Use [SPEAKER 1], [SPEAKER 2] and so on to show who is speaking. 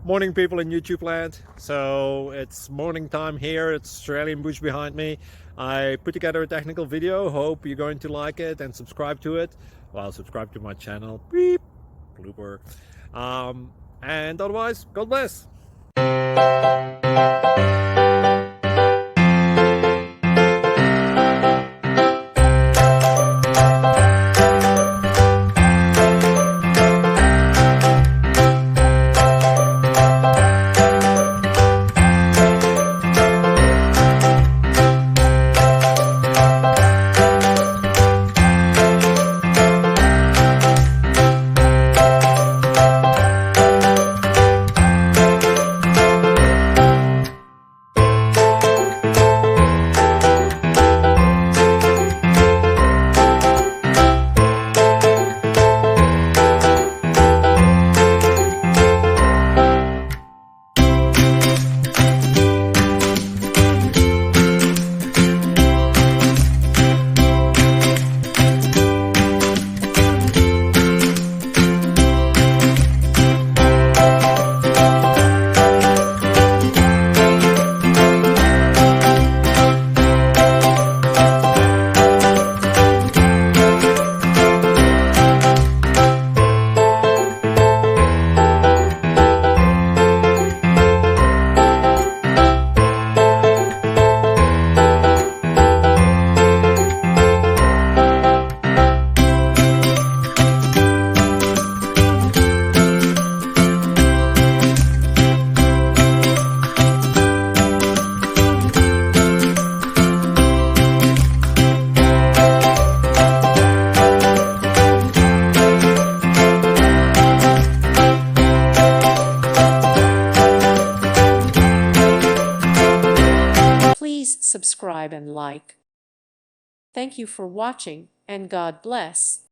[SPEAKER 1] Morning, people in YouTube land. So it's morning time here. It's Australian bush behind me. I put together a technical video. Hope you're going to like it and subscribe to it. Well, subscribe to my channel. Beep. Blooper. And otherwise, God bless.
[SPEAKER 2] Please subscribe and like. Thank you for watching, and God bless.